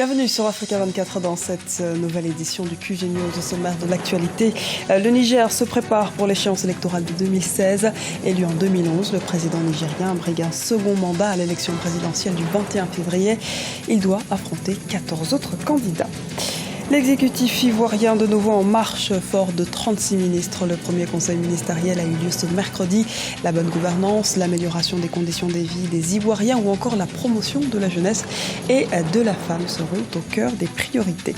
Bienvenue sur Africa 24 dans cette nouvelle édition du QG News au sommaire de l'actualité. Le Niger se prépare pour l'échéance électorale de 2016. Élu en 2011, le président nigérien brigue un second mandat à l'élection présidentielle du 21 février. Il doit affronter 14 autres candidats. L'exécutif ivoirien de nouveau en marche, fort de 36 ministres. Le premier conseil ministériel a eu lieu ce mercredi. La bonne gouvernance, l'amélioration des conditions de vie des Ivoiriens ou encore la promotion de la jeunesse et de la femme seront au cœur des priorités.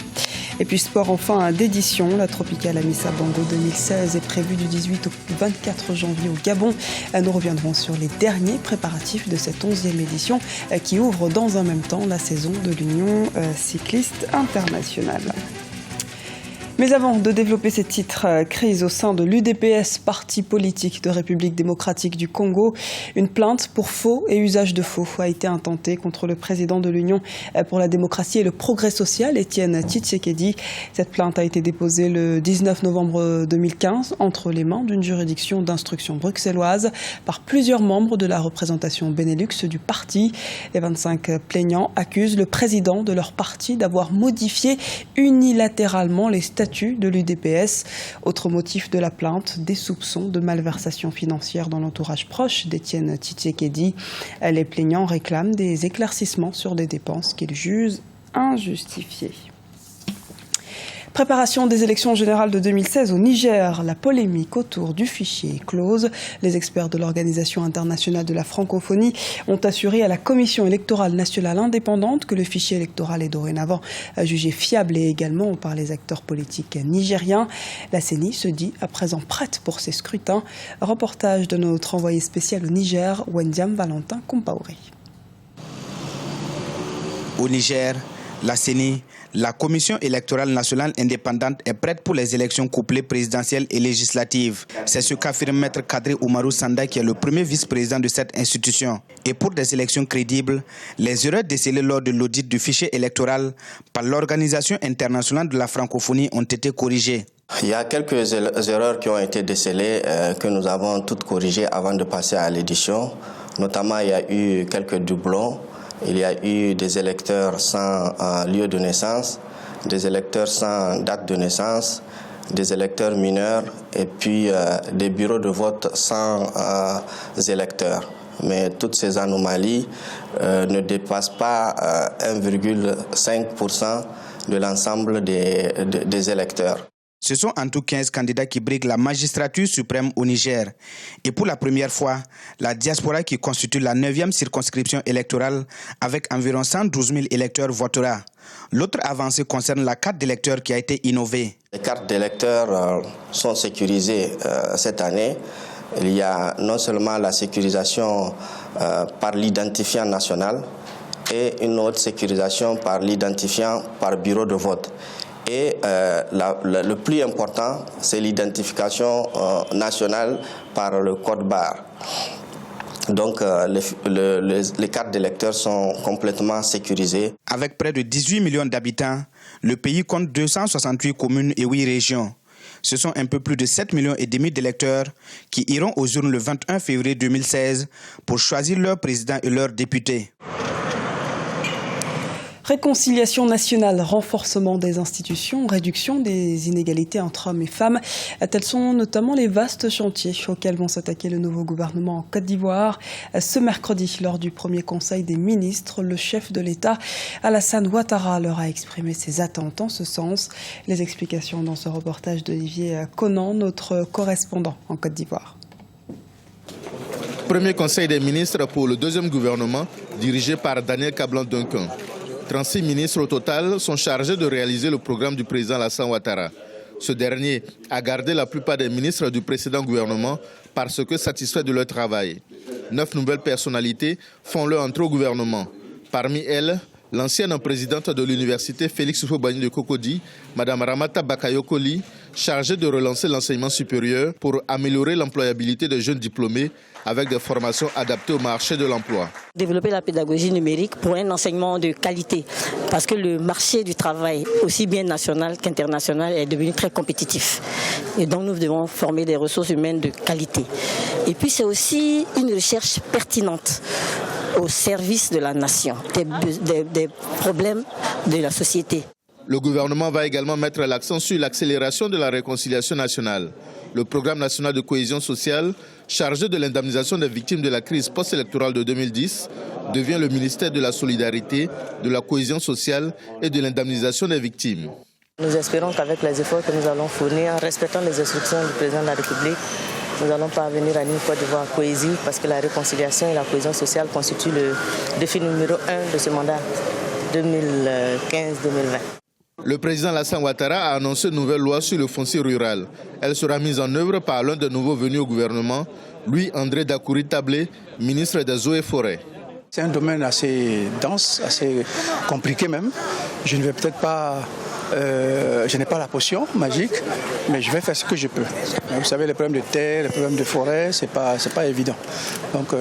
Et puis sport enfin d'édition, la Tropicale Amissa Bongo 2016 est prévue du 18 au 24 janvier au Gabon. Nous reviendrons sur les derniers préparatifs de cette 11e édition qui ouvre dans un même temps la saison de l'Union cycliste internationale. Mais avant de développer ces titres, crise au sein de l'UDPS, parti politique de République démocratique du Congo. Une plainte pour faux et usage de faux a été intentée contre le président de l'Union pour la démocratie et le progrès social, Étienne Tshisekedi. Cette plainte a été déposée le 19 novembre 2015 entre les mains d'une juridiction d'instruction bruxelloise par plusieurs membres de la représentation Benelux du parti. Les 25 plaignants accusent le président de leur parti d'avoir modifié unilatéralement les statuts de l'UDPS. Autre motif de la plainte, des soupçons de malversation financière dans l'entourage proche d'Étienne Tshisekedi. Les plaignants réclament des éclaircissements sur des dépenses qu'ils jugent injustifiées. Préparation des élections générales de 2016 au Niger. La polémique autour du fichier est close. Les experts de l'Organisation internationale de la francophonie ont assuré à la Commission électorale nationale indépendante que le fichier électoral est dorénavant jugé fiable et également par les acteurs politiques nigériens. La CENI se dit à présent prête pour ces scrutins. Reportage de notre envoyé spécial au Niger, Wendiam Valentin Compaoré. Au Niger, la CENI, la Commission électorale nationale indépendante, est prête pour les élections couplées présidentielles et législatives. C'est ce qu'affirme Maître Kadri Oumarou Sanda, qui est le premier vice-président de cette institution. Et pour des élections crédibles, les erreurs décelées lors de l'audit du fichier électoral par l'Organisation internationale de la francophonie ont été corrigées. Il y a quelques erreurs qui ont été décelées que nous avons toutes corrigées avant de passer à l'édition. Notamment, il y a eu quelques doublons. Il y a eu des électeurs sans lieu de naissance, des électeurs sans date de naissance, des électeurs mineurs et puis des bureaux de vote sans électeurs. Mais toutes ces anomalies ne dépassent pas 1,5% de l'ensemble des électeurs. Ce sont en tout 15 candidats qui briguent la magistrature suprême au Niger. Et pour la première fois, la diaspora qui constitue la 9e circonscription électorale avec environ 112 000 électeurs votera. L'autre avancée concerne la carte d'électeur qui a été innovée. Les cartes d'électeurs sont sécurisées cette année. Il y a non seulement la sécurisation par l'identifiant national et une autre sécurisation par l'identifiant par bureau de vote. Et le plus important, c'est l'identification nationale par le code barre. Donc les cartes d'électeurs sont complètement sécurisées. Avec près de 18 millions d'habitants, le pays compte 268 communes et 8 régions. Ce sont un peu plus de 7,5 millions d'électeurs qui iront aux urnes le 21 février 2016 pour choisir leur président et leurs députés. Réconciliation nationale, renforcement des institutions, réduction des inégalités entre hommes et femmes. Tels sont notamment les vastes chantiers auxquels vont s'attaquer le nouveau gouvernement en Côte d'Ivoire. Ce mercredi, lors du premier conseil des ministres, le chef de l'État, Alassane Ouattara, leur a exprimé ses attentes en ce sens. Les explications dans ce reportage d'Olivier Conan, notre correspondant en Côte d'Ivoire. Premier conseil des ministres pour le deuxième gouvernement, dirigé par Daniel Kablan-Duncan. 36 ministres au total sont chargés de réaliser le programme du président Alassane Ouattara. Ce dernier a gardé la plupart des ministres du précédent gouvernement parce que satisfaits de leur travail. 9 nouvelles personnalités font leur entrée au gouvernement. Parmi elles, l'ancienne présidente de l'université Félix Houphouët-Boigny de Cocody, Mme Ramata Bakayokoli, chargée de relancer l'enseignement supérieur pour améliorer l'employabilité des jeunes diplômés avec des formations adaptées au marché de l'emploi. Développer la pédagogie numérique pour un enseignement de qualité, parce que le marché du travail, aussi bien national qu'international, est devenu très compétitif. Et donc nous devons former des ressources humaines de qualité. Et puis c'est aussi une recherche pertinente. au service de la nation, des problèmes de la société. Le gouvernement va également mettre l'accent sur l'accélération de la réconciliation nationale. Le programme national de cohésion sociale, chargé de l'indemnisation des victimes de la crise post-électorale de 2010, devient le ministère de la solidarité, de la cohésion sociale et de l'indemnisation des victimes. Nous espérons qu'avec les efforts que nous allons fournir, en respectant les instructions du président de la République, nous allons parvenir à une Côte d'Ivoire cohésive parce que la réconciliation et la cohésion sociale constituent le défi numéro 1 de ce mandat 2015-2020. Le président Alassane Ouattara a annoncé une nouvelle loi sur le foncier rural. Elle sera mise en œuvre par l'un des nouveaux venus au gouvernement, Louis-André Dakouri Tablé, ministre des Eaux et Forêts. C'est un domaine assez dense, assez compliqué même. Je ne vais peut-être pas... je n'ai pas la potion magique, mais je vais faire ce que je peux. Vous savez, les problèmes de terre, les problèmes de forêt, c'est pas évident. Donc,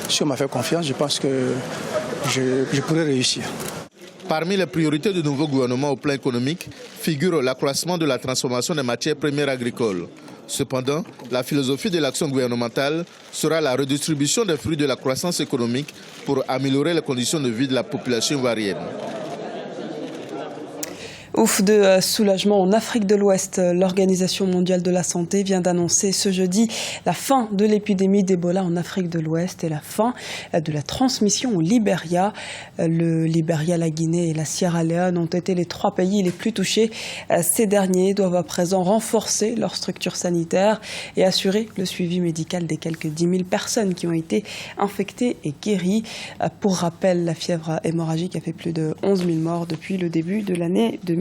si on m'a fait confiance, je pense que je pourrais réussir. Parmi les priorités du nouveau gouvernement au plan économique figure l'accroissement de la transformation des matières premières agricoles. Cependant, la philosophie de l'action gouvernementale sera la redistribution des fruits de la croissance économique pour améliorer les conditions de vie de la population ivoirienne. Ouf de soulagement en Afrique de l'Ouest. L'Organisation mondiale de la santé vient d'annoncer ce jeudi la fin de l'épidémie d'Ebola en Afrique de l'Ouest et la fin de la transmission au Libéria. Le Libéria, la Guinée et la Sierra Leone ont été les 3 pays les plus touchés. Ces derniers doivent à présent renforcer leurs structures sanitaires et assurer le suivi médical des quelques 10 000 personnes qui ont été infectées et guéries. Pour rappel, la fièvre hémorragique a fait plus de 11 000 morts depuis le début de l'année 2014.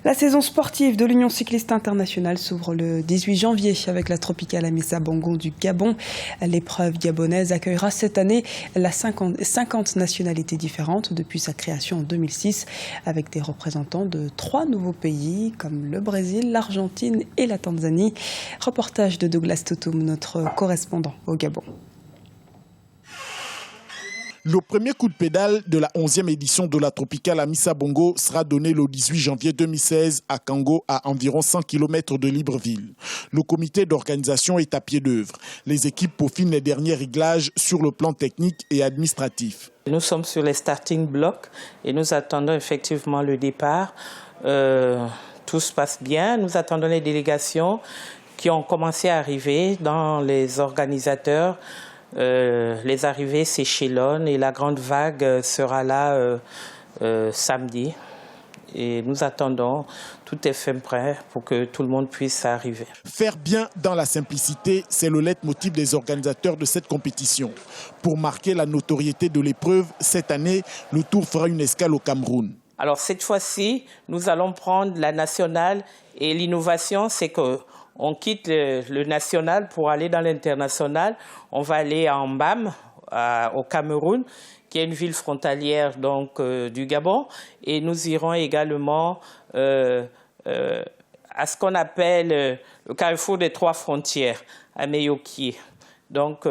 La saison sportive de l'Union cycliste internationale s'ouvre le 18 janvier avec la Tropicale Amissa Bongo du Gabon. L'épreuve gabonaise accueillera cette année 50 nationalités différentes depuis sa création en 2006 avec des représentants de 3 nouveaux pays comme le Brésil, l'Argentine et la Tanzanie. Reportage de Douglas Toutoum, notre correspondant au Gabon. Le premier coup de pédale de la 11e édition de la Tropicale Amissa Bongo sera donné le 18 janvier 2016 à Kango, à environ 100 km de Libreville. Le comité d'organisation est à pied d'œuvre. Les équipes peaufinent les derniers réglages sur le plan technique et administratif. Nous sommes sur les starting blocks et nous attendons effectivement le départ. Tout se passe bien. Nous attendons les délégations qui ont commencé à arriver dans les organisateurs. Les arrivées s'échelonnent et la grande vague sera là samedi. Et nous attendons, tout est fait prêt pour que tout le monde puisse arriver. Faire bien dans la simplicité, c'est le leitmotiv des organisateurs de cette compétition. Pour marquer la notoriété de l'épreuve, cette année, le Tour fera une escale au Cameroun. Alors cette fois-ci, nous allons prendre la nationale et l'innovation, c'est que on quitte le national pour aller dans l'international. On va aller à Mbam, au Cameroun, qui est une ville frontalière donc, du Gabon. Et nous irons également à ce qu'on appelle le carrefour des 3 frontières, à Meyokie. Donc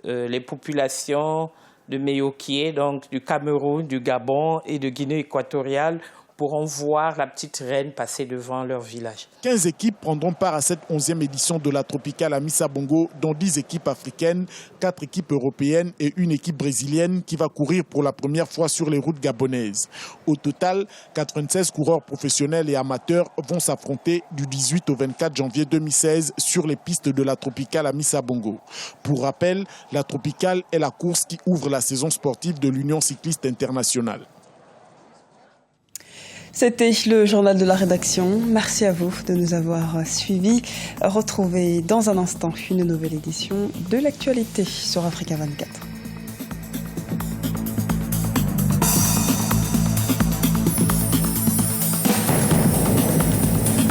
les populations de Meyokie, donc du Cameroun, du Gabon et de Guinée équatoriale, pourront voir la petite reine passer devant leur village. 15 équipes prendront part à cette 11e édition de la Tropicale Amissa Bongo, dont 10 équipes africaines, 4 équipes européennes et une équipe brésilienne qui va courir pour la première fois sur les routes gabonaises. Au total, 96 coureurs professionnels et amateurs vont s'affronter du 18 au 24 janvier 2016 sur les pistes de la Tropicale Amissa Bongo. Pour rappel, la Tropicale est la course qui ouvre la saison sportive de l'Union cycliste internationale. C'était le journal de la rédaction. Merci à vous de nous avoir suivis. Retrouvez dans un instant une nouvelle édition de l'actualité sur Africa 24.